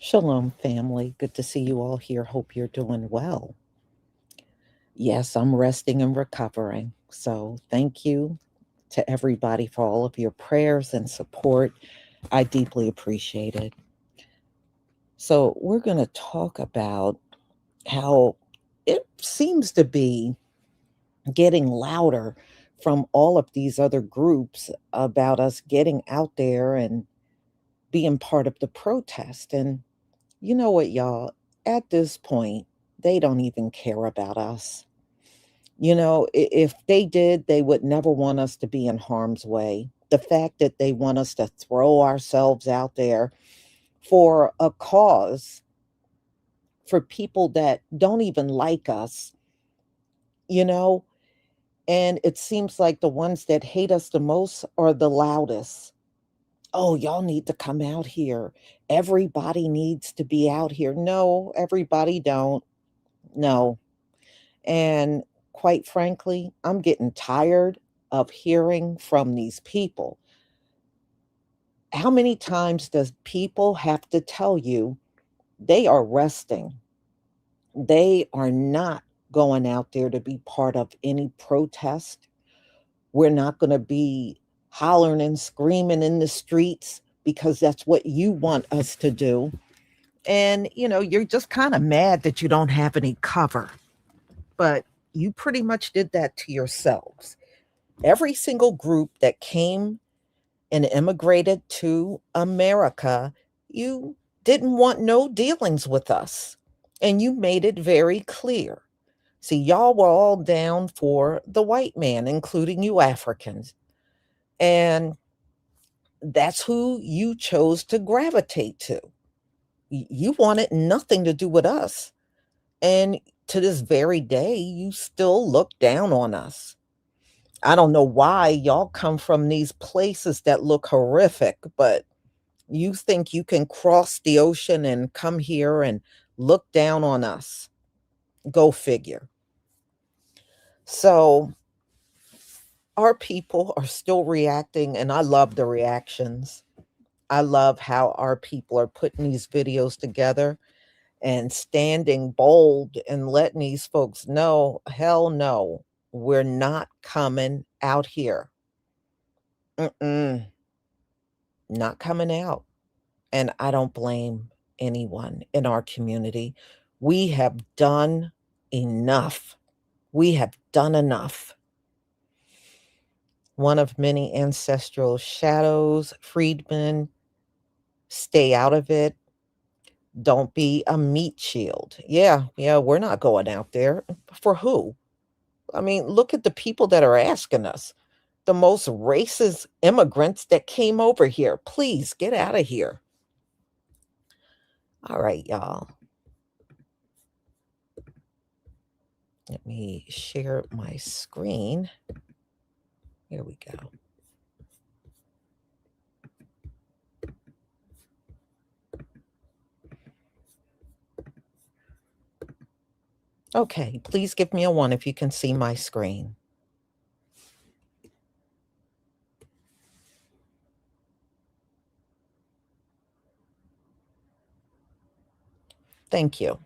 Shalom, family. Good to see you all here. Hope you're doing well. Yes, I'm resting and recovering. So, thank you to everybody for all of your prayers and support. I deeply appreciate it. So, we're going to talk about how it seems to be getting louder from all of these other groups about us getting out there and being part of the protest. And you know what, y'all? At this point, they don't even care about us. If they did, they would never want us to be in harm's way. The fact that they want us to throw ourselves out there for a cause for people that don't even like us, you know, and it seems like the ones that hate us the most are the loudest. Oh, y'all need to come out here. Everybody needs to be out here. No, everybody don't. No. And quite frankly, I'm getting tired of hearing from these people. How many times does people have to tell you they are resting? They are not going out there to be part of any protest. We're not going to be hollering and screaming in the streets because that's what you want us to do. And, you're just kind of mad that you don't have any cover. But you pretty much did that to yourselves. Every single group that came and immigrated to America, you didn't want no dealings with us. And you made it very clear. See, y'all were all down for the white man, including you Africans. And that's who you chose to gravitate to. You wanted nothing to do with us. And to this very day, you still look down on us. I don't know why y'all come from these places that look horrific, but you think you can cross the ocean and come here and look down on us. Go figure. So, our people are still reacting, and I love the reactions. I love how our people are putting these videos together and standing bold and letting these folks know, hell no, we're not coming out here. Mm-mm, not coming out. And I don't blame anyone in our community. We have done enough. We have done enough. One of many ancestral shadows, Friedman, stay out of it. Don't be a meat shield. Yeah, we're not going out there. For who? I mean, look at the people that are asking us. The most racist immigrants that came over here. Please get out of here. All right, y'all. Let me share my screen. Here we go. Okay, please give me a 1 if you can see my screen. Thank you.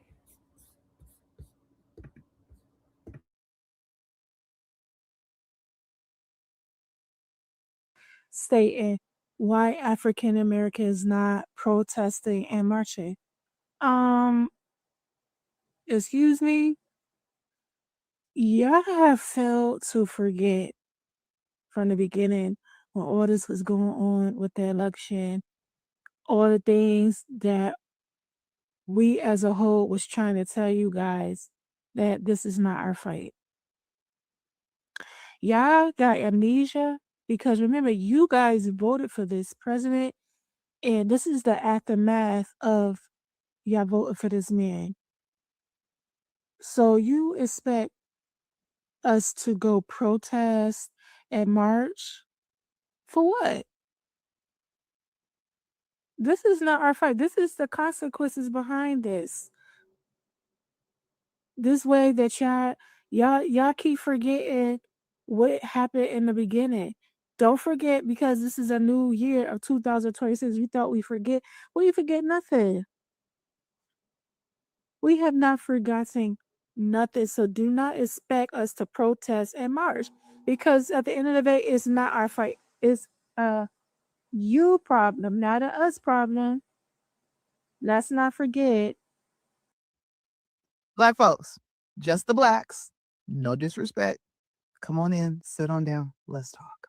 Stating why African American is not protesting and marching. Um, excuse me, y'all have failed to forget from the beginning when all this was going on with the election, all the things that we as a whole was trying to tell you guys that this is not our fight. Y'all got amnesia because remember, you guys voted for this president, and this is the aftermath of y'all voting for this man. So you expect us to go protest and march for what? This is not our fight. This is the consequences behind this. This way that y'all keep forgetting what happened in the beginning. Don't forget because this is a new year of 2026. You thought we forget. We forget nothing. We have not forgotten nothing. So do not expect us to protest and march because at the end of the day, it's not our fight. It's a you problem, not a us problem. Let's not forget. Black folks, just the blacks. No disrespect. Come on in, sit on down. Let's talk.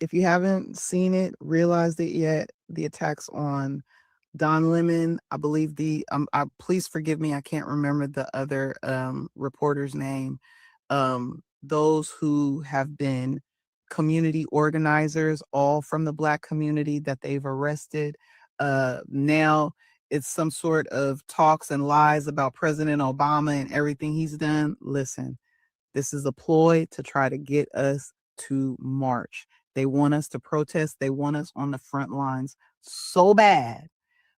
If you haven't seen it, realized it yet, the attacks on Don Lemon, I believe please forgive me, I can't remember the other reporter's name. Those who have been community organizers, all from the Black community that they've arrested. Now it's some sort of talks and lies about President Obama and everything he's done. Listen, this is a ploy to try to get us to march. They want us to protest. They want us on the front lines so bad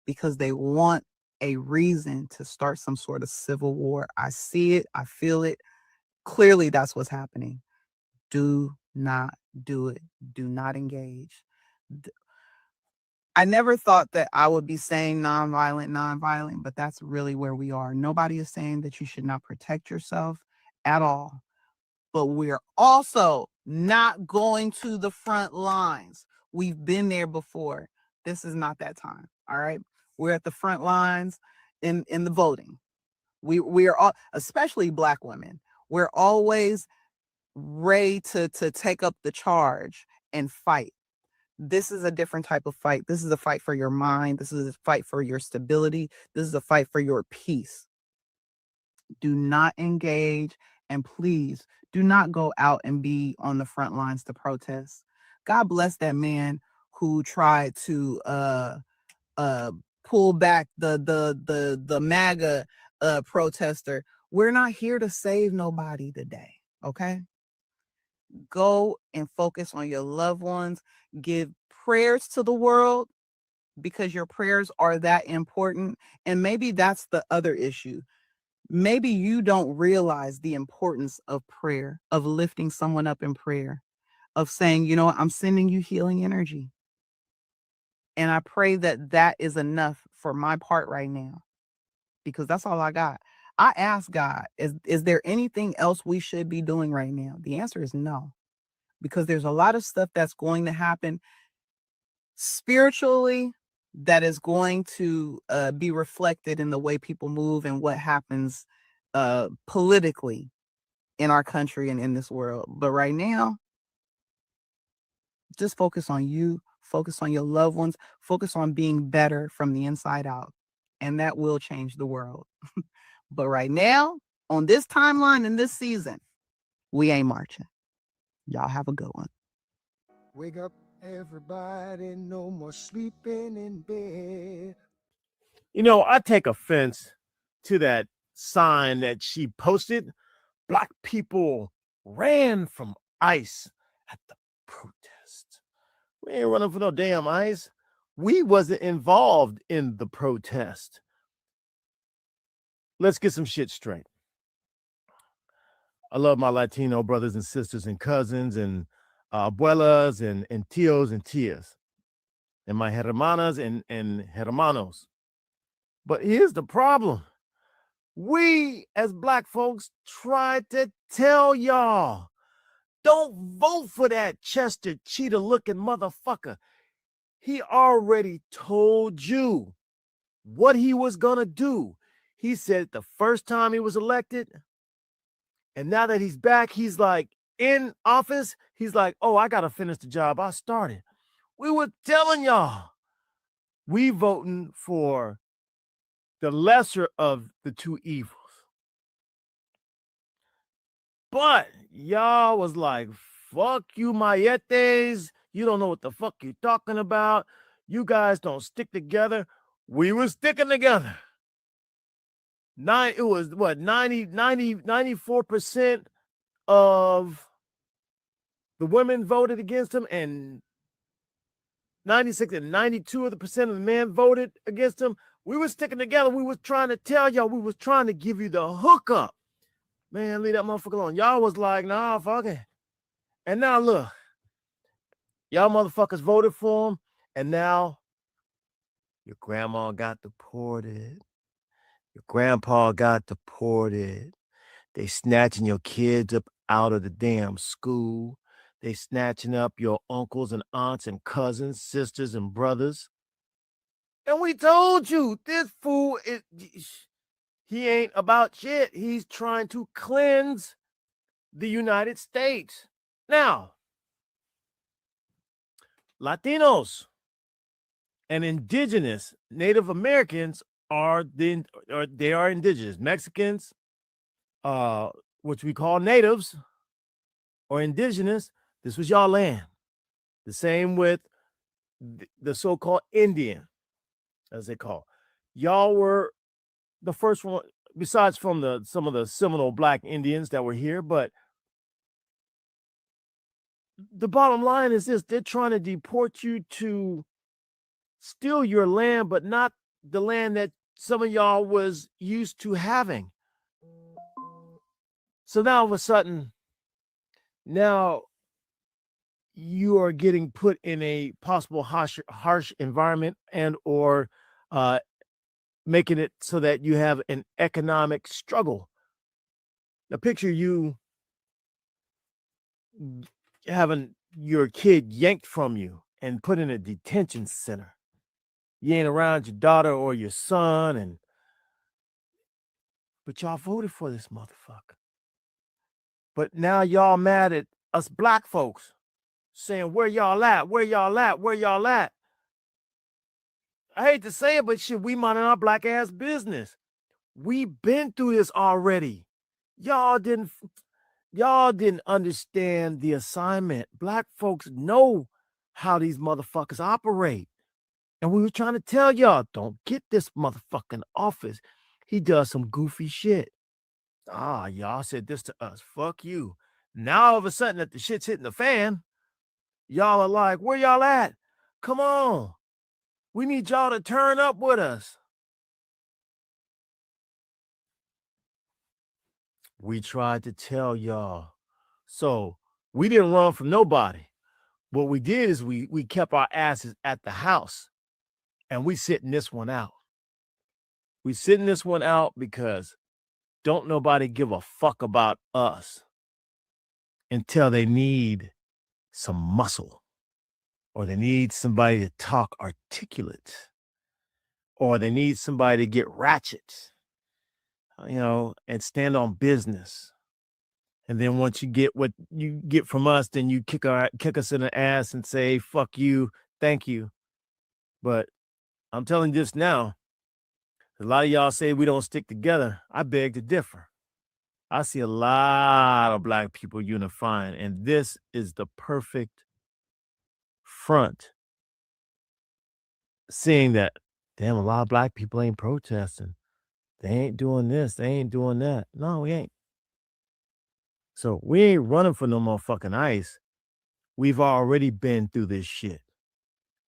because they want a reason to start some sort of civil war. I see it. I feel it. Clearly, that's what's happening. Do not do it. Do not engage. I never thought that I would be saying nonviolent, but that's really where we are. Nobody is saying that you should not protect yourself at all. But we're also not going to the front lines. We've been there before. This is not that time. All right. We're at the front lines in the voting. We are all, especially Black women, we're always ready to take up the charge and fight. This is a different type of fight. This is a fight for your mind. This is a fight for your stability. This is a fight for your peace. Do not engage, and please do not go out and be on the front lines to protest. God bless that man who tried to uh pull back the MAGA protester. We're not here to save nobody today, okay? Go and focus on your loved ones. Give prayers to the world because your prayers are that important. And maybe that's the other issue. Maybe you don't realize the importance of prayer, of lifting someone up in prayer, of saying, you know what, I'm sending you healing energy. And I pray that that is enough for my part right now, because that's all I got. I asked God, is there anything else we should be doing right now? The answer is no, because there's a lot of stuff that's going to happen spiritually that is going to be reflected in the way people move and what happens politically in our country and in this world. But right now, just focus on you, focus on your loved ones, focus on being better from the inside out, and that will change the world. But right now, on this timeline in this season, we ain't marching. Y'all have a good one. Wake up, everybody, no more sleeping in bed. You know, I take offense to that sign that she posted. Black people ran from ICE at the protest. We ain't running for no damn ICE. We wasn't involved in the protest. Let's get some shit straight. I love my Latino brothers and sisters and cousins and abuelas and tios and tias and my hermanas and hermanos. But here's the problem. We as Black folks tried to tell y'all, don't vote for that Chester cheetah looking motherfucker. He already told you what he was gonna do. He said the first time he was elected, and now that he's back, he's like in office, he's like, oh, I gotta finish the job I started. We were telling y'all, we voting for the lesser of the two evils. But y'all was like, fuck you, Mayetes. You don't know what the fuck you're talking about. You guys don't stick together. We were sticking together. It was what, 94% of the women voted against him, and 96 and 92 of the percent of the men voted against him. We were sticking together. We was trying to tell y'all, we was trying to give you the hookup. Man, leave that motherfucker alone. Y'all was like, nah, fuck it. And now look, y'all motherfuckers voted for him, and now your grandma got deported. Your grandpa got deported. They snatching your kids up out of the damn school. They snatching up your uncles and aunts and cousins, sisters and brothers. And we told you this fool is he ain't about shit. He's trying to cleanse the United States. Now, Latinos and indigenous Native Americans they are indigenous. Mexicans, which we call natives or indigenous, this was y'all land. The same with the so-called Indian, as they call. Y'all were the first one, besides from some of the Seminole Black Indians that were here. But the bottom line is this: they're trying to deport you to steal your land, but not the land that some of y'all was used to having. So now all of a sudden, now you are getting put in a possible harsh environment and or making it so that you have an economic struggle. Now picture you having your kid yanked from you and put in a detention center. You ain't around your daughter or your son, but y'all voted for this motherfucker. But now y'all mad at us black folks, saying, where y'all at? Where y'all at? Where y'all at? I hate to say it, but shit, we minding our black ass business. We been through this already. Y'all didn't understand the assignment. Black folks know how these motherfuckers operate. And we were trying to tell y'all, don't get this motherfucking office. He does some goofy shit. Y'all said this to us. Fuck you. Now all of a sudden that the shit's hitting the fan, y'all are like, where y'all at? Come on. We need y'all to turn up with us. We tried to tell y'all. So we didn't run from nobody. What we did is we kept our asses at the house and we sitting this one out. We sitting this one out because don't nobody give a fuck about us until they need some muscle or they need somebody to talk articulate or they need somebody to get ratchet, and stand on business. And then once you get what you get from us, then you kick us in the ass and say, fuck you, thank you. But I'm telling you this now, a lot of y'all say we don't stick together. I beg to differ. I see a lot of black people unifying, and this is the perfect front. Seeing that, damn, a lot of black people ain't protesting. They ain't doing this. They ain't doing that. No, we ain't. So we ain't running for no motherfucking ice. We've already been through this shit.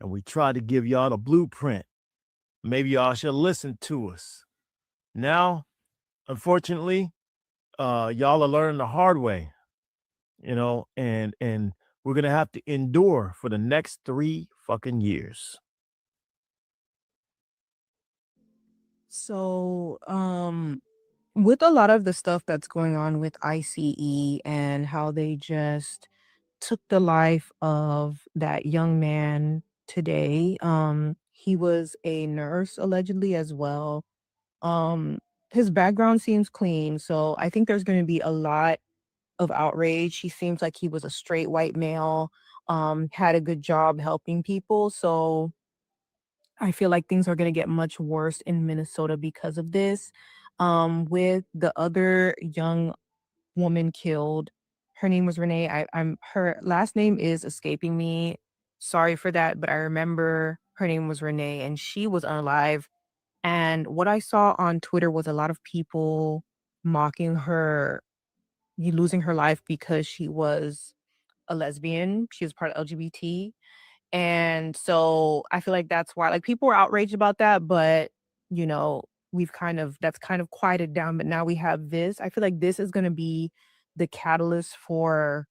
And we tried to give y'all the blueprint. Maybe y'all should listen to us. Now, unfortunately, y'all are learning the hard way, and we're going to have to endure for the next 3 fucking years. So, with a lot of the stuff that's going on with ICE and how they just took the life of that young man today, he was a nurse allegedly as well. Um, his background seems clean, so I think there's going to be a lot of outrage. He seems like he was a straight white male, had a good job helping people, so I feel like things are going to get much worse in Minnesota because of this. With the other young woman killed, her name was Renee. Her last name is escaping me. Sorry for that, but I remember her name was Renee and she was unalive. And what I saw on Twitter was a lot of people mocking her, losing her life because she was a lesbian. She was part of LGBT. And so I feel like that's why like people were outraged about that, but that's kind of quieted down. But now we have this. I feel like this is gonna be the catalyst for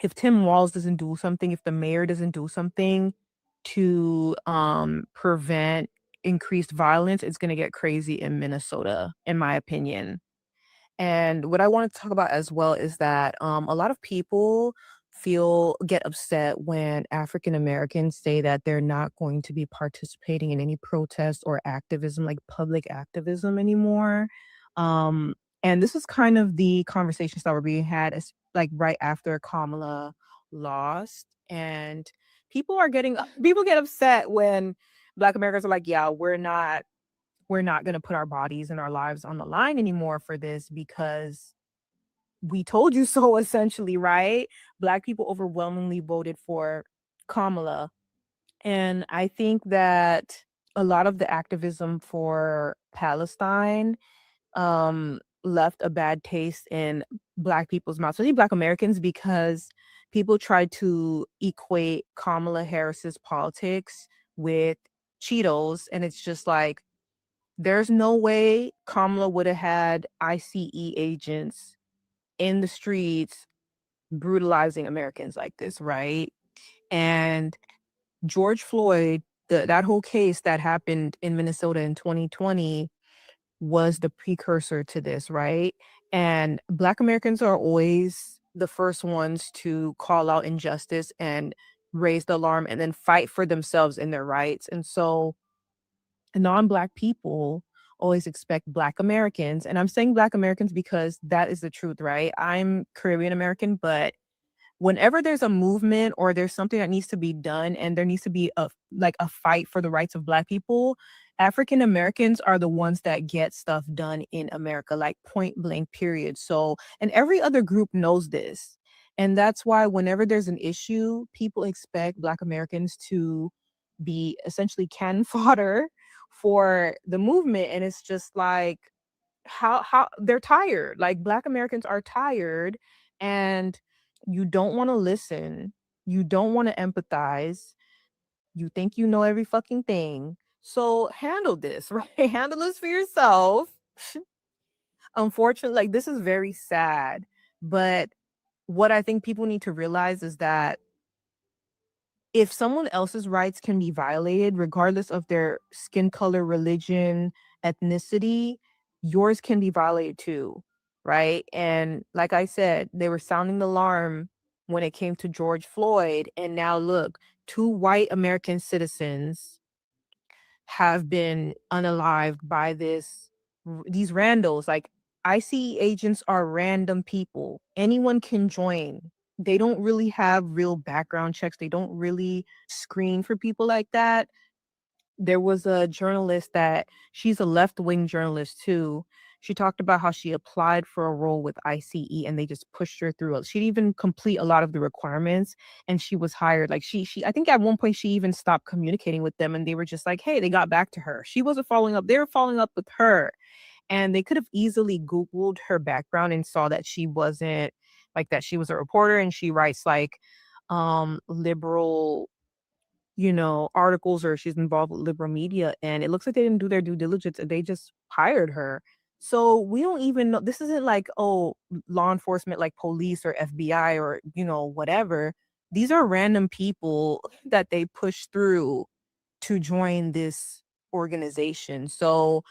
if Tim Walz doesn't do something, if the mayor doesn't do something to prevent increased violence, it's going to get crazy in Minnesota, in my opinion. And what I wanted to talk about as well is that a lot of people get upset when African Americans say that they're not going to be participating in any protest or activism, like public activism anymore. Um, and this is kind of the conversations that were being had as like right after Kamala lost. And people get upset when Black Americans are like, yeah, we're not going to put our bodies and our lives on the line anymore for this because we told you so, essentially, right? Black people overwhelmingly voted for Kamala. And I think that a lot of the activism for Palestine left a bad taste in Black people's mouths, especially Black Americans, because people tried to equate Kamala Harris's politics with Cheetos. And it's just like, there's no way Kamala would have had ICE agents in the streets brutalizing Americans like this, right? And George Floyd, that whole case that happened in Minnesota in 2020 was the precursor to this, right? And Black Americans are always the first ones to call out injustice and raise the alarm and then fight for themselves and their rights. And so non-Black people always expect Black Americans, and I'm saying Black Americans because that is the truth, right? I'm Caribbean American, but whenever there's a movement or there's something that needs to be done and there needs to be a fight for the rights of Black people, African Americans are the ones that get stuff done in America, like point blank, period. So, and every other group knows this. And that's why whenever there's an issue, people expect Black Americans to be essentially cannon fodder for the movement. And it's just like, how they're tired. Like, Black Americans are tired, and you don't want to listen. You don't want to empathize. You think you know every fucking thing. So handle this, right? Handle this for yourself. Unfortunately, like, this is very sad. But what I think people need to realize is that if someone else's rights can be violated, regardless of their skin color, religion, ethnicity, yours can be violated too, right? And like I said, they were sounding the alarm when it came to George Floyd. And now look, two white American citizens have been unalived by these randos. Like, ICE agents are random people. Anyone can join. They don't really have real background checks. They don't really screen for people like that. There was a journalist that she's a left-wing journalist too. She talked about how she applied for a role with ICE and they just pushed her through. She didn't even complete a lot of the requirements and she was hired. Like, she I think at one point she even stopped communicating with them and they were just like, hey, they got back to her. She wasn't following up. They were following up with her. And they could have easily Googled her background and saw that she wasn't like that. She was a reporter and she writes like liberal, articles, or she's involved with liberal media. And it looks like they didn't do their due diligence and they just hired her. So we don't even know. This isn't like, oh, law enforcement, like police or FBI or, whatever. These are random people that they push through to join this organization. So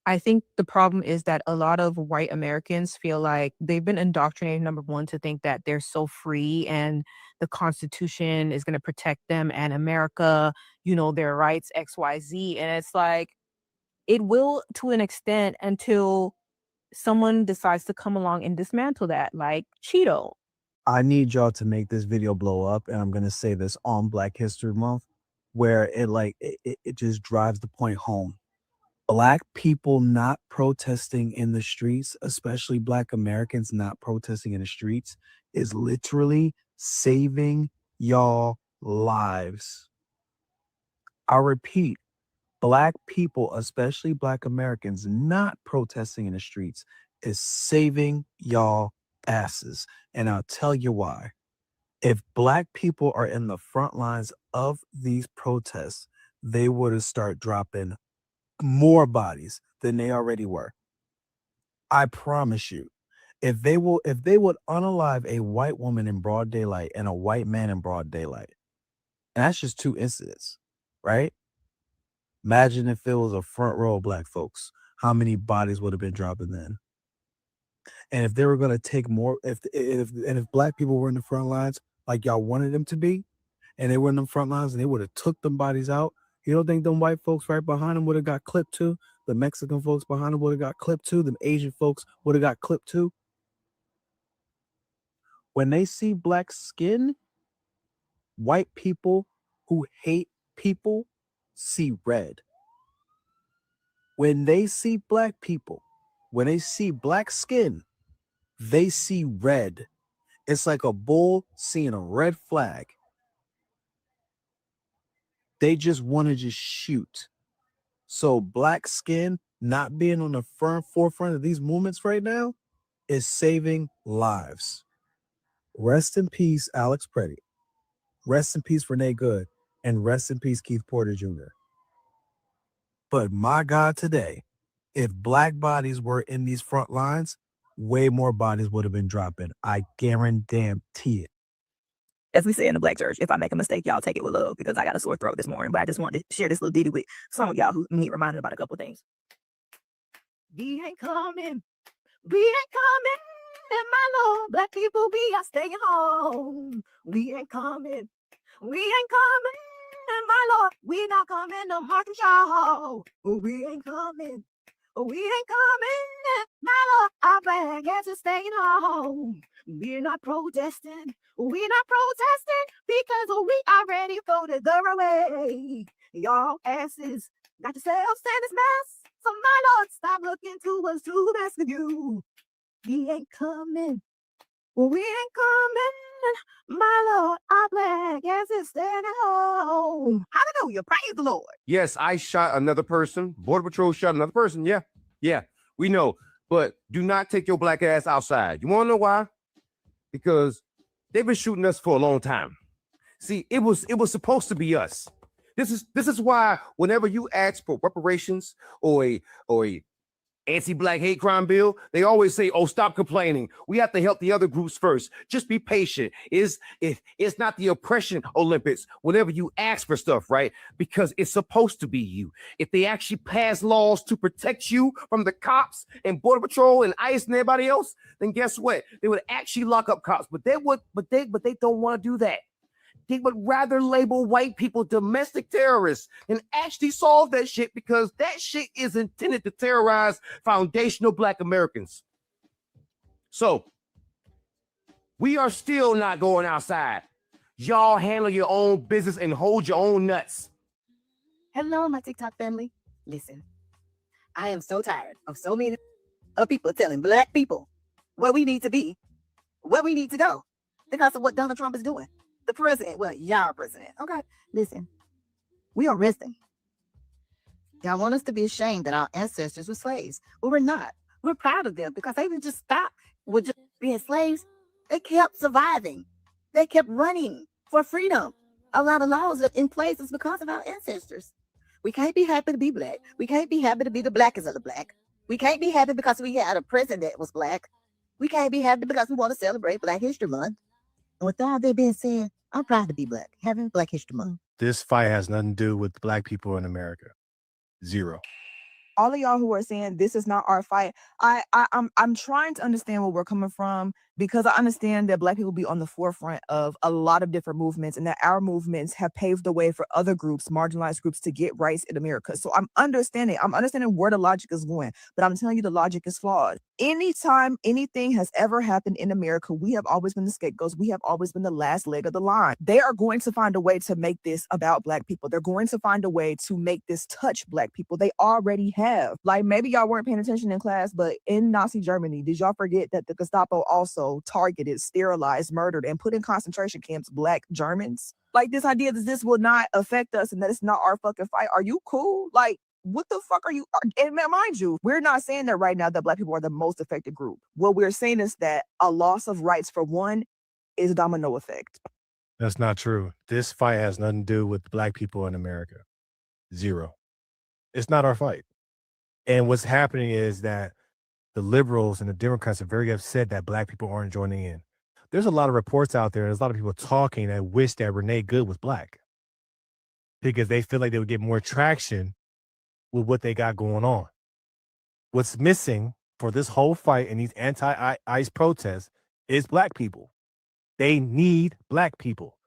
I think the problem is that a lot of white Americans feel like they've been indoctrinated, number one, to think that they're so free and the Constitution is going to protect them and America, their rights, XYZ. And it's like, it will to an extent until someone decides to come along and dismantle that, like Cheeto. I need y'all to make this video blow up, and I'm gonna say this on Black History Month, where it just drives the point home. Black people not protesting in the streets, especially Black Americans not protesting in the streets, is literally saving y'all lives. I repeat, Black people, especially Black Americans, not protesting in the streets is saving y'all asses. And I'll tell you why. If Black people are in the front lines of these protests, they would have started dropping more bodies than they already were. I promise you. If they would unalive a white woman in broad daylight and a white man in broad daylight, and that's just two incidents, right? Imagine if it was a front row of black folks, how many bodies would have been dropping then? And if they were going to take more, if black people were in the front lines like y'all wanted them to be, and they were in the front lines and they would have took them bodies out, you don't think them white folks right behind them would have got clipped too? The Mexican folks behind them would have got clipped too? Them Asian folks would have got clipped too? When they see black skin, white people who hate people see red. When they see black people, when they see black skin, they see red. It's like a bull seeing a red flag. They just want to just shoot. So black skin not being on the forefront of these movements right now is saving lives. Rest in peace, Alex Preddy. Rest in peace, Renee Good. And rest in peace, Keith Porter Jr. But my God, today, if black bodies were in these front lines, way more bodies would have been dropping. I guarantee it. As we say in the Black church, if I make a mistake, y'all take it with love, because I got a sore throat this morning. But I just wanted to share this little ditty with some of y'all who need reminded about a couple of things. We ain't coming. We ain't coming. And my Lord, black people, we are staying home. We ain't coming. We ain't coming. And my Lord, we not coming to march and shout. We ain't coming. We ain't coming. My Lord, our black ass is staying home. We're not protesting. We're not protesting because we already voted the way. Y'all asses got yourselves stand this mess. So my Lord, stop looking to us to rescue you. We ain't coming. We ain't coming. My Lord, our black ass is staying home. Hallelujah. Praise the Lord. Yes, I shot another person. Border Patrol shot another person. Yeah, we know. But do not take your black ass outside. You want to know why? Because they've been shooting us for a long time. See, it was supposed to be us. This is why whenever you ask for reparations or a anti-black hate crime bill, they always say, "Oh, stop complaining. We have to help the other groups first. Just be patient." It's not the oppression Olympics whenever you ask for stuff, right? Because it's supposed to be you. If they actually pass laws to protect you from the cops and Border Patrol and ICE and everybody else, then guess what? They would actually lock up cops. But they don't want to do that. They would rather label white people domestic terrorists and actually solve that shit, because that shit is intended to terrorize foundational black Americans. So we are still not going outside. Y'all handle your own business and hold your own nuts. Hello, my TikTok family. Listen, I am so tired of so many of people telling black people where we need to be, where we need to go, because of what Donald Trump is doing. The president, well, y'all president. Okay, listen, we are resting. Y'all want us to be ashamed that our ancestors were slaves. Well, we're not. We're proud of them because they didn't just stop with just being slaves. They kept surviving. They kept running for freedom. A lot of laws are in place is because of our ancestors. We can't be happy to be black. We can't be happy to be the blackest of the black. We can't be happy because we had a president that was black. We can't be happy because we want to celebrate Black History Month. And with all that being said, I'm proud to be black, having Black History Month. This fight has nothing to do with black people in America. Zero. All of y'all who are saying this is not our fight, I'm trying to understand where we're coming from, because I understand that black people be on the forefront of a lot of different movements, and that our movements have paved the way for other groups, marginalized groups, to get rights in America. So I'm understanding where the logic is going, but I'm telling you the logic is flawed. Anytime anything has ever happened in America, we have always been the scapegoats. We have always been the last leg of the line. They are going to find a way to make this about black people. They're going to find a way to make this touch black people. They already have. Like, maybe y'all weren't paying attention in class, but in Nazi Germany, did y'all forget that the Gestapo also targeted, sterilized, murdered, and put in concentration camps black Germans? Like, this idea that this will not affect us and that it's not our fucking fight. Are you cool? Like, what the fuck are you? And mind you, we're not saying that right now that black people are the most affected group. What we're saying is that a loss of rights for one is a domino effect. That's not true. This fight has nothing to do with black people in America. Zero. It's not our fight. And what's happening is that the liberals and the Democrats are very upset that black people aren't joining in. There's a lot of reports out there. There's a lot of people talking that wish that Renee Good was black, because they feel like they would get more traction with what they got going on. What's missing for this whole fight and these anti-ICE protests is black people. They need black people.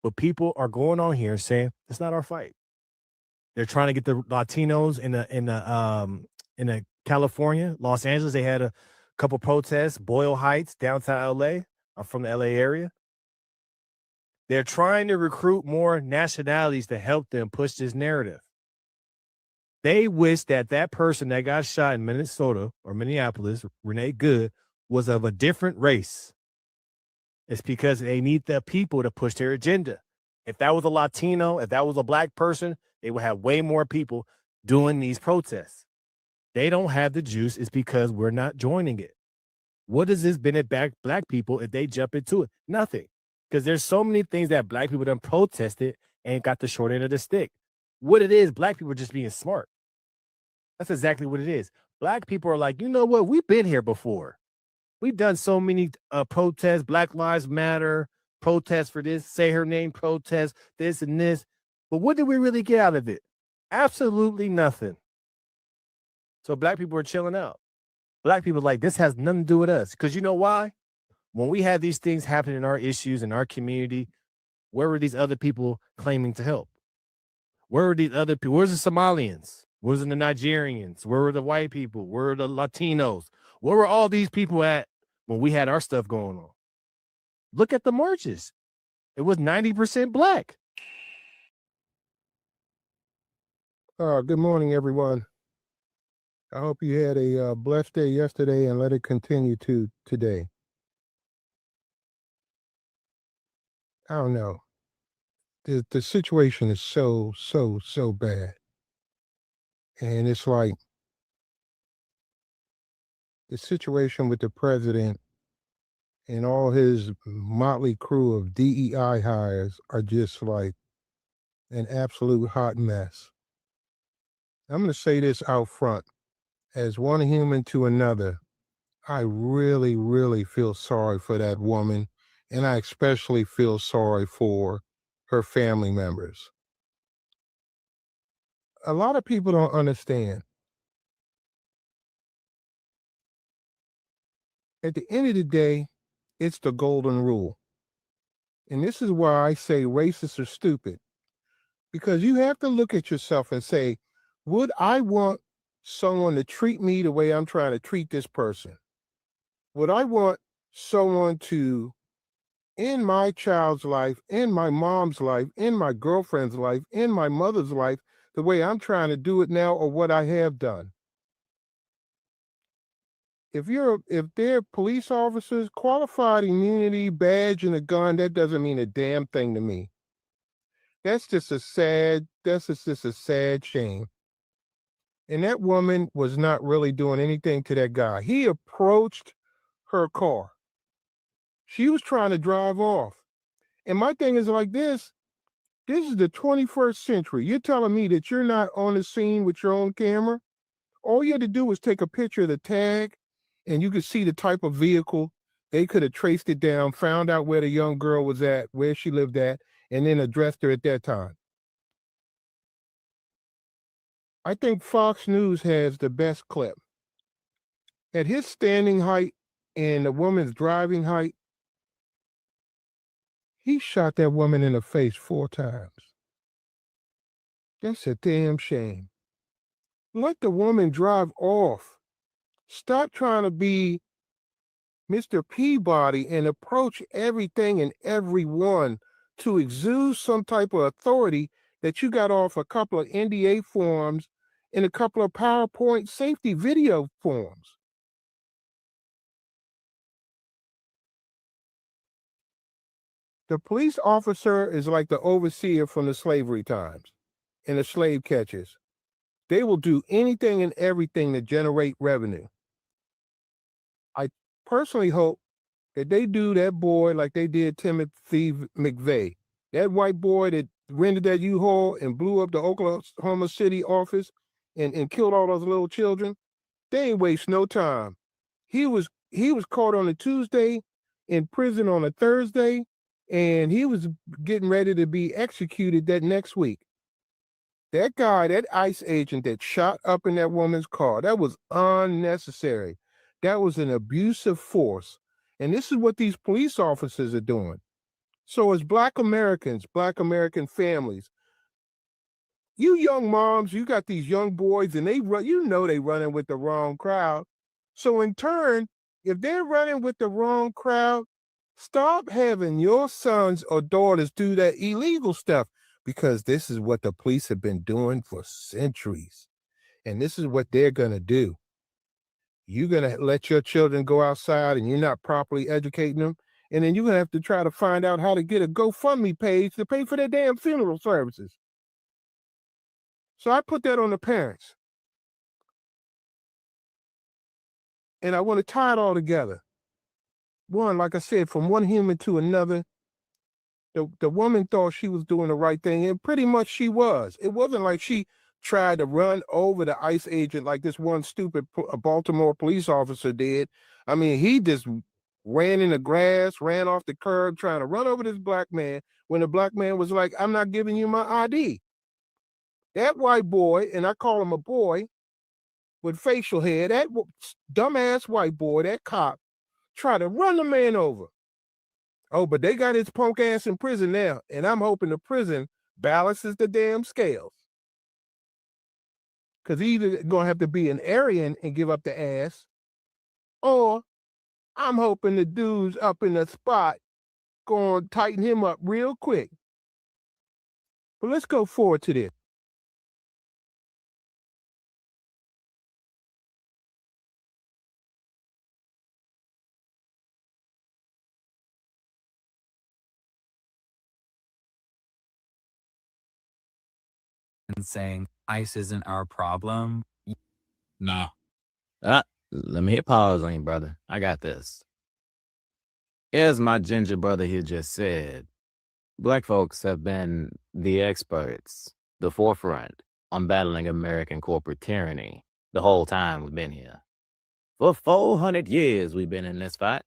But people are going on here saying it's not our fight. They're trying to get the Latinos in the California, Los Angeles. They had a couple protests, Boyle Heights, downtown LA. I'm from the LA area. They're trying to recruit more nationalities to help them push this narrative. They wish that that person that got shot in Minnesota or Minneapolis, Renee Good, was of a different race. It's because they need the people to push their agenda. If that was a Latino, if that was a black person, they would have way more people doing these protests. They don't have the juice. It's because we're not joining it. What does this benefit black people if they jump into it? Nothing. Because there's so many things that black people done protested and got the short end of the stick. What it is, black people are just being smart. That's exactly what it is. Black people are like, you know what? We've been here before. We've done so many protests, Black Lives Matter, protests for this, say her name, protest, this and this. But what did we really get out of it? Absolutely nothing. So black people are chilling out. Black people are like, this has nothing to do with us. Because you know why? When we had these things happen in our issues in our community, where were these other people claiming to help? Where were these other people? Where's the Somalians? Where's the Nigerians? Where were the white people? Where were the Latinos? Where were all these people at when we had our stuff going on? Look at the marches. It was 90% black. Good morning, everyone. I hope you had a blessed day yesterday and let it continue to today. I don't know. The situation is so bad. And it's like the situation with the president and all his motley crew of DEI hires are just like an absolute hot mess. I'm going to say this out front. As one human to another, I really feel sorry for that woman, and I especially feel sorry for her family members. A lot of people don't understand. At the end of the day, it's the golden rule. And this is why I say racists are stupid. Because you have to look at yourself and say, would I want someone to treat me the way I'm trying to treat this person? Would I want someone to, in my child's life, in my mom's life, in my girlfriend's life, in my mother's life, the way I'm trying to do it now or what I have done? If they're police officers, qualified immunity, badge, and a gun, that doesn't mean a damn thing to me. That's just a sad shame. And that woman was not really doing anything to that guy. He approached her car. She was trying to drive off. And my thing is like this is the 21st century. You're telling me that you're not on the scene with your own camera? All you had to do was take a picture of the tag and you could see the type of vehicle. They could have traced it down, found out where the young girl was at, where she lived at, and then addressed her at that time. I think Fox News has the best clip. At his standing height and the woman's driving height, he shot that woman in the face 4 times. That's a damn shame. Let the woman drive off. Stop trying to be Mr. Peabody and approach everything and everyone to exude some type of authority that you got off a couple of NDA forms and a couple of PowerPoint safety video forms. The police officer is like the overseer from the slavery times and the slave catchers. They will do anything and everything to generate revenue. I personally hope that they do that boy like they did Timothy McVeigh, that white boy that rented that U-Haul and blew up the Oklahoma City office and killed all those little children. They ain't waste no time. He was caught on a Tuesday, in prison on a Thursday, and he was getting ready to be executed that next week. That guy, that ICE agent that shot up in that woman's car, that was unnecessary. That was an abusive force. And this is what these police officers are doing. So as Black Americans, Black American families, you young moms, you got these young boys and they run, they running with the wrong crowd. So in turn, if they're running with the wrong crowd, stop having your sons or daughters do that illegal stuff, because this is what the police have been doing for centuries. And this is what they're going to do. You're going to let your children go outside and you're not properly educating them. And then you're going to have to try to find out how to get a GoFundMe page to pay for their damn funeral services. So I put that on the parents. And I want to tie it all together. One, like I said, from one human to another, the woman thought she was doing the right thing, and pretty much she was. It wasn't like she tried to run over the ICE agent like this one stupid Baltimore police officer did. I mean, he just ran in the grass, ran off the curb, trying to run over this black man when the black man was like, I'm not giving you my ID. That white boy, and I call him a boy with facial hair, that dumbass white boy, that cop, tried to run the man over. Oh, but they got his punk ass in prison now, and I'm hoping the prison balances the damn scales. Because either going to have to be an Aryan and give up the ass, or I'm hoping the dudes up in the spot going to tighten him up real quick. But let's go forward to this. And saying ICE isn't our problem. No. Let me hit pause on you, brother. I got this. As my ginger brother here just said, Black folks have been the experts, the forefront on battling American corporate tyranny the whole time we've been here. For 400 years we've been in this fight.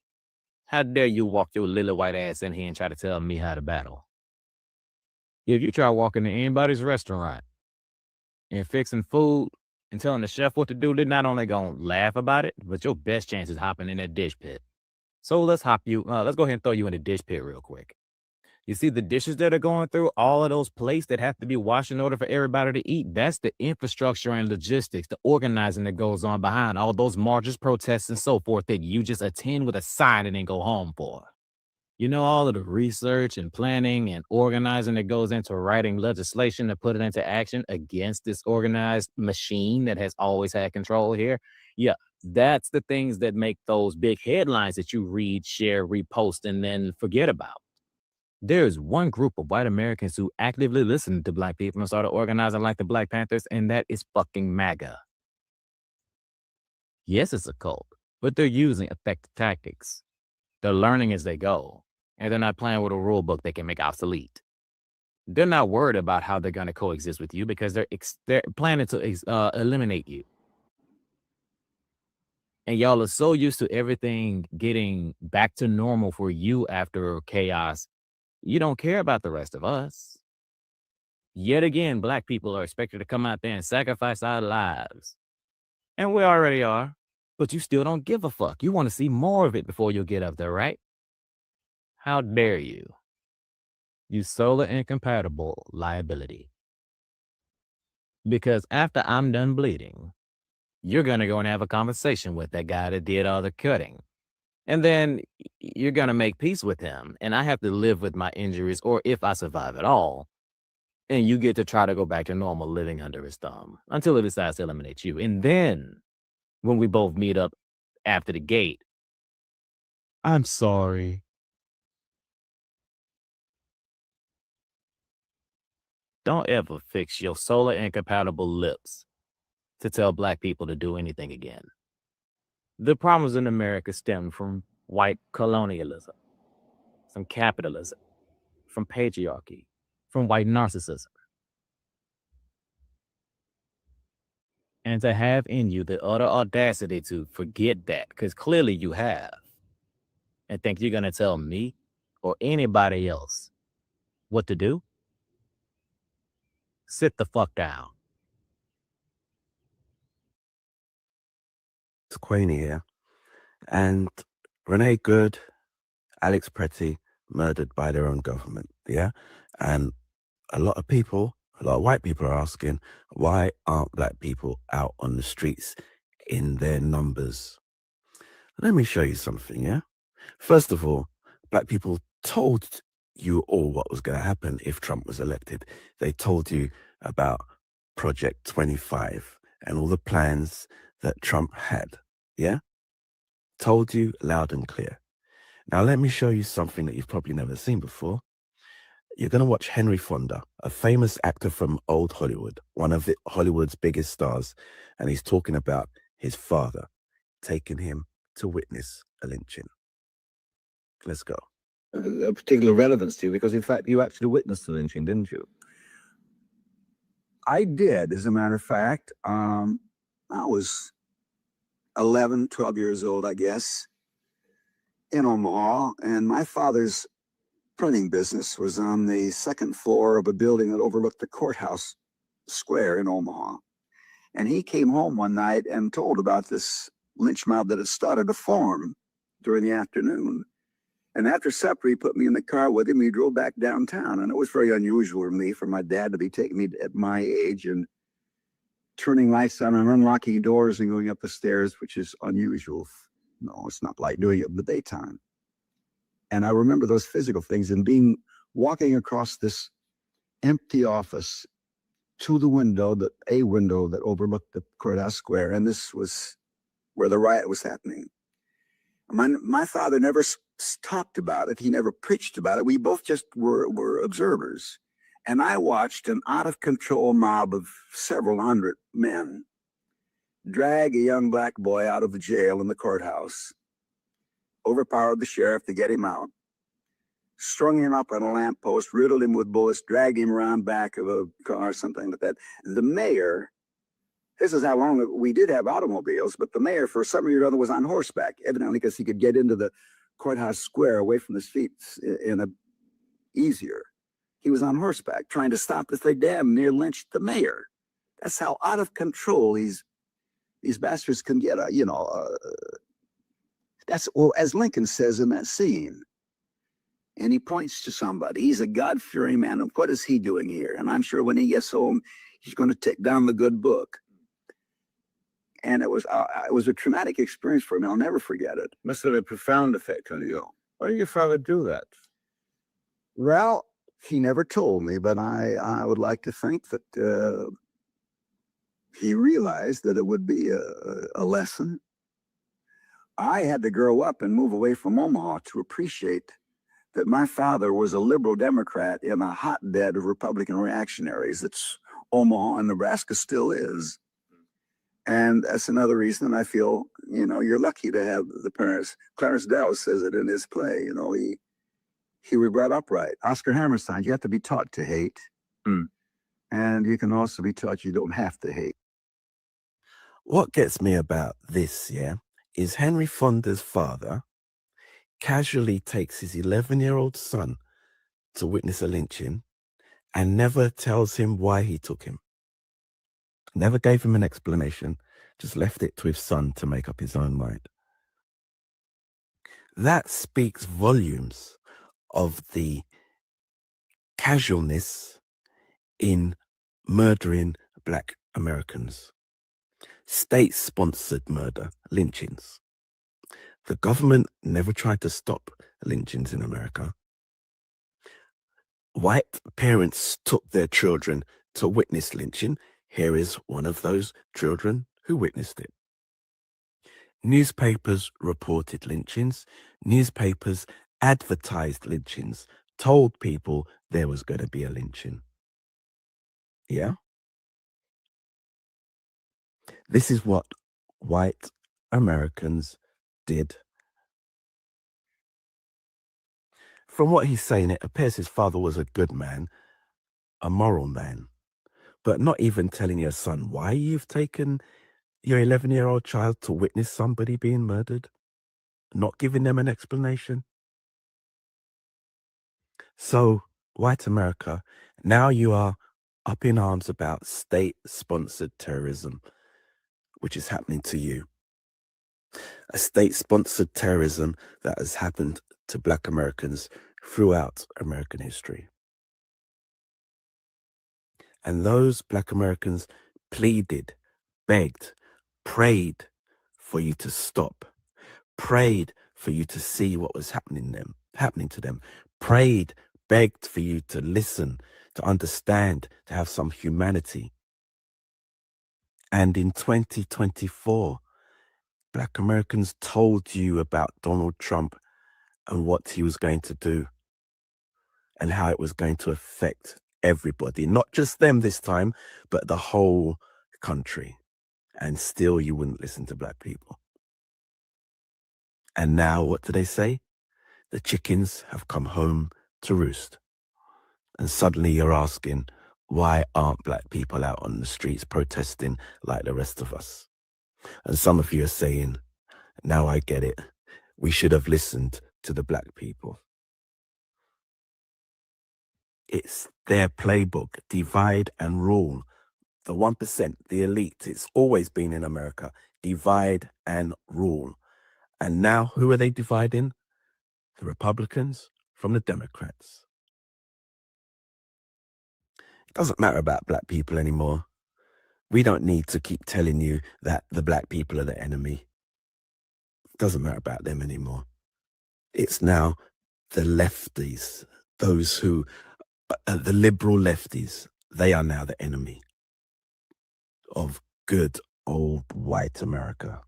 How dare you walk your lily white ass in here and try to tell me how to battle? If you try walking in anybody's restaurant and fixing food and telling the chef what to do, they're not only going to laugh about it, but your best chance is hopping in that dish pit. So let's go ahead and throw you in the dish pit real quick. You see the dishes that are going through, all of those plates that have to be washed in order for everybody to eat. That's the infrastructure and logistics, the organizing that goes on behind all those marches, protests, and so forth that you just attend with a sign and then go home for. You know, all of the research and planning and organizing that goes into writing legislation to put it into action against this organized machine that has always had control here. Yeah, that's the things that make those big headlines that you read, share, repost, and then forget about. There's one group of white Americans who actively listen to Black people and started organizing like the Black Panthers, and that is fucking MAGA. Yes, it's a cult, but they're using effective tactics. They're learning as they go, and they're not playing with a rule book they can make obsolete. They're not worried about how they're going to coexist with you because they're planning to eliminate you. And y'all are so used to everything getting back to normal for you after chaos, you don't care about the rest of us. Yet again, Black people are expected to come out there and sacrifice our lives. And we already are, but you still don't give a fuck. You want to see more of it before you get up there, right? How dare you? You solar incompatible liability. Because after I'm done bleeding, you're going to go and have a conversation with that guy that did all the cutting. And then you're going to make peace with him. And I have to live with my injuries, or if I survive at all. And you get to try to go back to normal living under his thumb until it decides to eliminate you. And then when we both meet up after the gate, I'm sorry. Don't ever fix your solar incompatible lips to tell Black people to do anything again. The problems in America stem from white colonialism, from capitalism, from patriarchy, from white narcissism. And to have in you the utter audacity to forget that, because clearly you have, and think you're going to tell me or anybody else what to do? sit the fuck down. It's Queenie here. And Renee Good, Alex Pretty, murdered by their own government. Yeah. And a lot of white people are asking, why aren't black people out on the streets in their numbers? Let me show you something, yeah? First of all, black people told you all what was going to happen if Trump was elected. They told you about Project 25 and all the plans that Trump had, yeah? Told you loud and clear. Now, let me show you something that you've probably never seen before. You're going to watch Henry Fonda, a famous actor from old Hollywood, one of Hollywood's biggest stars, and he's talking about his father taking him to witness a lynching. Let's go. A particular relevance to you because, in fact, you actually witnessed the lynching, didn't you? I did, as a matter of fact. I was 11, 12 years old, I guess, in Omaha, and my father's printing business was on the second floor of a building that overlooked the courthouse square in Omaha. And he came home one night and told about this lynch mob that had started to form during the afternoon. And after supper, he put me in the car with him. He drove back downtown. And it was very unusual for my dad to be taking me at my age and turning lights on and unlocking doors and going up the stairs, which is unusual. No, it's not like doing it in the daytime. And I remember those physical things and walking across this empty office to the window, a window that overlooked the courthouse square. And this was where the riot was happening. My father never talked about it. He never preached about it. We both just were observers. And I watched an out-of-control mob of several hundred men drag a young black boy out of the jail in the courthouse, overpowered the sheriff to get him out, strung him up on a lamppost, riddled him with bullets, dragged him around back of a car, something like that. The mayor, this is how long we did have automobiles, but the mayor, for some reason or other, was on horseback, evidently because he could get into the courthouse square away from the streets easier. He was on horseback trying to stop this. They damn near lynched the mayor. That's how out of control these bastards can get. That's, well, as Lincoln says in that scene. And he points to somebody. He's a God-fearing man. And what is he doing here? And I'm sure when he gets home, he's going to take down the good book. And it was a traumatic experience for me. I'll never forget it. Must have a profound effect on you. Why did your father do that? Well, he never told me, but I would like to think that he realized that it would be a lesson. I had to grow up and move away from Omaha to appreciate that my father was a liberal Democrat in a hotbed of Republican reactionaries. That's Omaha and Nebraska still is. And that's another reason I feel, you're lucky to have the parents. Clarence Dowell says it in his play, he was brought up right. Oscar Hammerstein, you have to be taught to hate. And you can also be taught you don't have to hate. What gets me about this, is Henry Fonda's father casually takes his 11-year-old son to witness a lynching and never tells him why he took him. Never gave him an explanation, just left it to his son to make up his own mind. That speaks volumes of the casualness in murdering Black Americans. State-sponsored murder, lynchings. The government never tried to stop lynchings in America. White parents took their children to witness lynching. Here is one of those children who witnessed it. Newspapers reported lynchings. Newspapers advertised lynchings, told people there was going to be a lynching. Yeah? This is what white Americans did. From what he's saying, it appears his father was a good man, a moral man, but not even telling your son why you've taken your 11-year-old child to witness somebody being murdered, not giving them an explanation. So, white America, now you are up in arms about state-sponsored terrorism, which is happening to you. A state-sponsored terrorism that has happened to Black Americans throughout American history. And those Black Americans pleaded, begged, prayed for you to stop, prayed for you to see what was happening to them, prayed, begged for you to listen, to understand, to have some humanity. And in 2024, Black Americans told you about Donald Trump and what he was going to do and how it was going to affect everybody, not just them this time, but the whole country. And still you wouldn't listen to Black people. And now what do they say? The chickens have come home to roost. And suddenly you're asking, why aren't Black people out on the streets protesting like the rest of us? And some of you are saying, now I get it. We should have listened to the Black people. It's their playbook, divide and rule. The 1%, the elite, it's always been in America, divide and rule. And now who are they dividing? The Republicans from the Democrats. It doesn't matter about Black people anymore. We don't need to keep telling you that the Black people are the enemy. It doesn't matter about them anymore. It's now the lefties, those who, the liberal lefties, they are now the enemy of good old white America.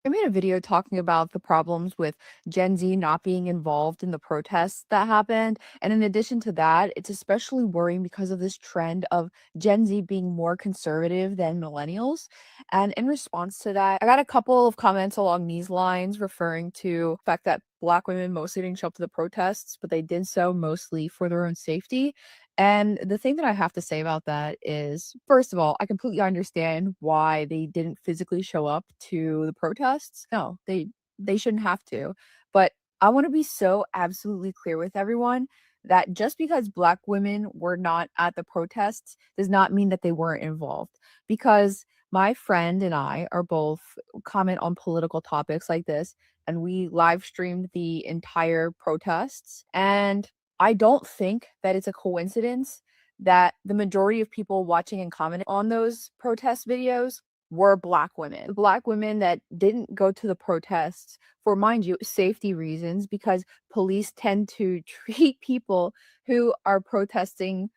I made a video talking about the problems with Gen Z not being involved in the protests that happened. And in addition to that, it's especially worrying because of this trend of Gen Z being more conservative than millennials. And in response to that, I got a couple of comments along these lines referring to the fact that Black women mostly didn't show up to the protests, but they did so mostly for their own safety. And the thing that I have to say about that is, first of all, I completely understand why they didn't physically show up to the protests. No, they shouldn't have to. But I want to be so absolutely clear with everyone that just because Black women were not at the protests does not mean that they weren't involved. Because my friend and I are both comment on political topics like this, and we live streamed the entire protests. And I don't think that it's a coincidence that the majority of people watching and commenting on those protest videos were Black women. The Black women that didn't go to the protests for, mind you, safety reasons, because police tend to treat people who are protesting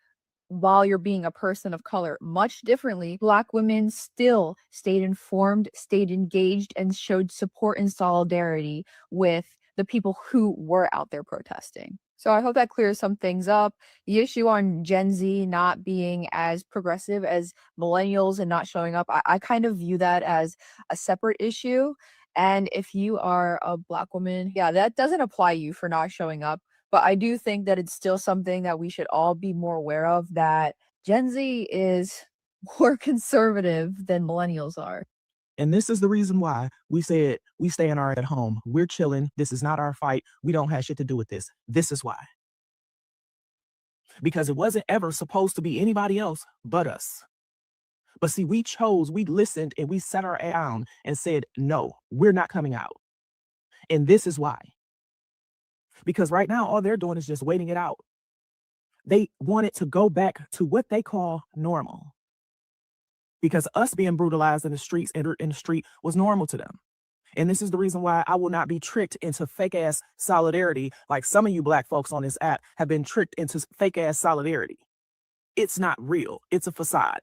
while you're being a person of color much differently. Black women still stayed informed, stayed engaged, and showed support and solidarity with the people who were out there protesting. So I hope that clears some things up. The issue on Gen Z not being as progressive as millennials and not showing up, I kind of view that as a separate issue. And if you are a Black woman, yeah, that doesn't apply to you for not showing up. But I do think that it's still something that we should all be more aware of, that Gen Z is more conservative than millennials are. And this is the reason why we said we stay in our at home. We're chilling. This is not our fight. We don't have shit to do with this. This is why. Because it wasn't ever supposed to be anybody else but us. But see, we listened, and we sat our down and said, no, we're not coming out. And this is why. Because right now, all they're doing is just waiting it out. They wanted to go back to what they call normal. Because us being brutalized in the streets, in the street, was normal to them. And this is the reason why I will not be tricked into fake ass solidarity like some of you Black folks on this app have been tricked into fake ass solidarity. It's not real. It's a facade.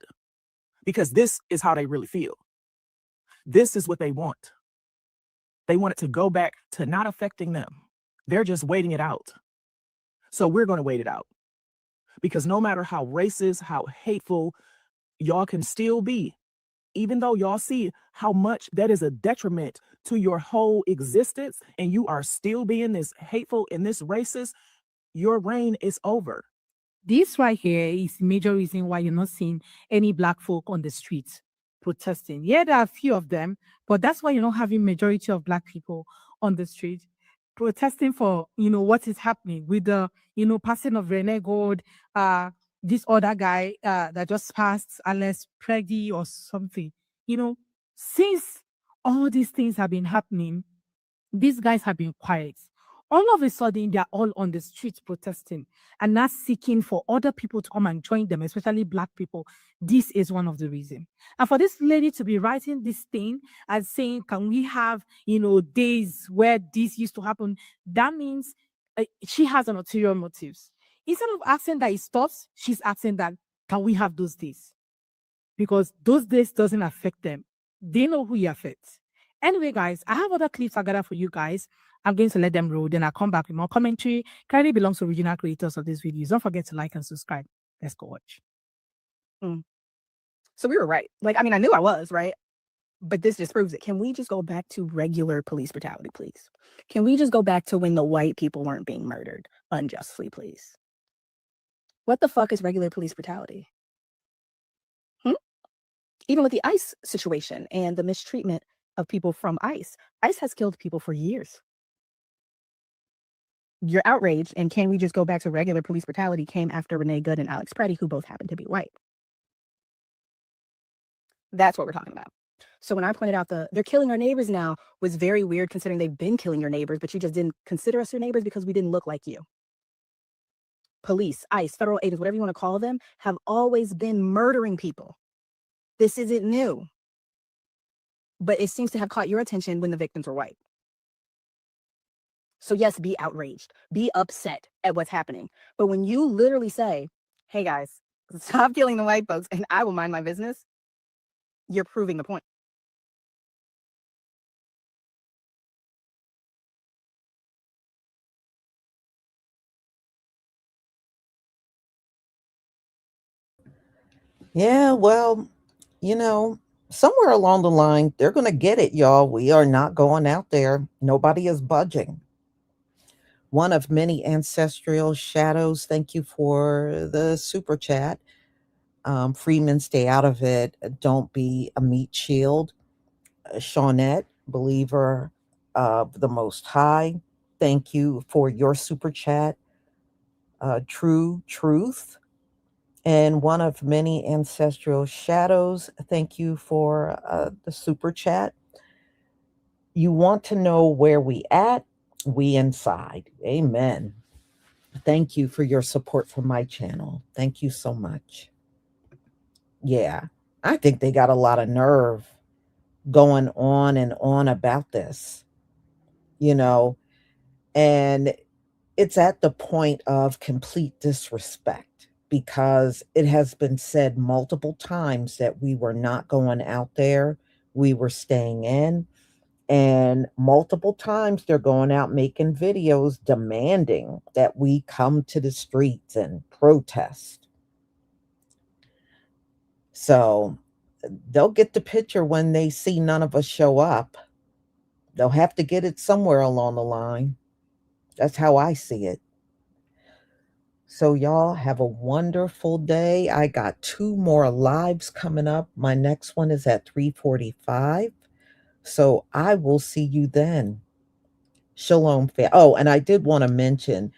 Because this is how they really feel. This is what they want. They want it to go back to not affecting them. They're just waiting it out. So we're going to wait it out. Because no matter how racist, how hateful y'all can still be, even though y'all see how much that is a detriment to your whole existence, and you are still being this hateful and this racist, your reign is over. This right here is the major reason why you're not seeing any Black folk on the streets protesting. Yeah, there are a few of them, but that's why you're not having majority of Black people on the street protesting for, what is happening with the, passing of Renee Gold, this other guy that just passed, Alex Preggy or something. You know, since all these things have been happening, these guys have been quiet. All of a sudden, they're all on the streets protesting and not seeking for other people to come and join them, especially Black people. This is one of the reasons. And for this lady to be writing this thing and saying, can we have, days where this used to happen? That means she has an ulterior motives. Instead of asking that it stops, she's asking that, can we have those days? Because those days doesn't affect them. They know who it affects. Anyway, guys, I have other clips I gather for you guys. I'm going to let them roll. Then I'll come back with more commentary. Credit belongs to original creators of these videos. Don't forget to like and subscribe. Let's go watch. So we were right. Like, I mean, I knew I was right, but this just proves it. Can we just go back to regular police brutality, please? Can we just go back to when the white people weren't being murdered unjustly, please? What the fuck is regular police brutality? Even with the ICE situation and the mistreatment of people from ICE, ICE has killed people for years. You're outraged, and can we just go back to regular police brutality came after Renee Good and Alex Preddy, who both happen to be white. That's what we're talking about. So when I pointed out they're killing our neighbors now was very weird, considering they've been killing your neighbors, but you just didn't consider us your neighbors because we didn't look like you. Police, ICE, federal agents, whatever you want to call them, have always been murdering people. This isn't new. But it seems to have caught your attention when the victims were white. So yes, be outraged, be upset at what's happening. But when you literally say, hey guys, stop killing the white folks and I will mind my business, you're proving the point. Yeah, well, somewhere along the line, they're going to get it, y'all. We are not going out there. Nobody is budging. One of many ancestral shadows. Thank you for the super chat. Freeman, stay out of it. Don't be a meat shield. Shawnette, believer of the Most High. Thank you for your super chat. True Truth. And one of many ancestral shadows. Thank you for the super chat. You want to know where we at? We inside. Amen. Thank you for your support for my channel. Thank you so much. Yeah, I think they got a lot of nerve going on and on about this, and it's at the point of complete disrespect because it has been said multiple times that we were not going out there, we were staying in. And multiple times they're going out making videos demanding that we come to the streets and protest. So they'll get the picture when they see none of us show up. They'll have to get it somewhere along the line. That's how I see it. So y'all have a wonderful day. I got 2 more lives coming up. My next one is at 3:45. So I will see you then. Shalom. Oh, and I did want to mention,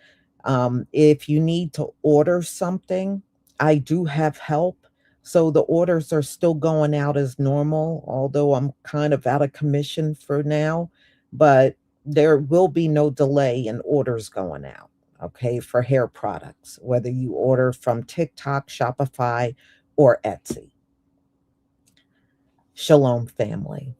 if you need to order something, I do have help. So the orders are still going out as normal, although I'm kind of out of commission for now. But there will be no delay in orders going out, okay, for hair products, whether you order from TikTok, Shopify, or Etsy. Shalom, family.